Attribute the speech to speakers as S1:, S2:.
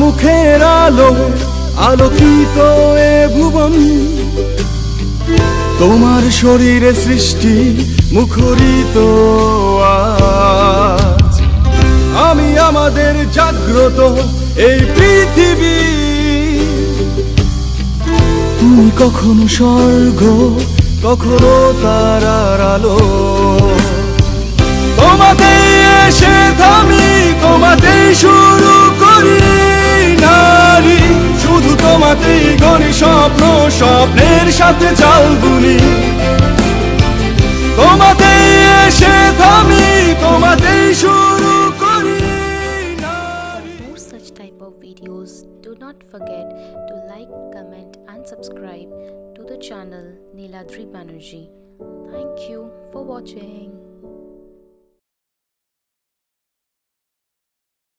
S1: মুখের আলো আলোকিত এ ভুবন, তোমার শরীরে সৃষ্টি মুখরিত আজ। আমি আমাদের জাগ্রত এই পৃথিবী, তুমি কখনো স্বর্গ কখনো তারার আলো। তোমাতেই এসে থামি, তোমাতেই শুরু করি নারী, শুধু তোমাতেই গড়ি স্বপ্ন, স্বপ্নের সাথে চাল বুনি। তোমাতেই এসে থামি, তোমাতেই শুরু করি নারী।
S2: For more such type of videos, do not forget to like, comment and subscribe to the channel Neeladri Banerjee. Thank you for watching.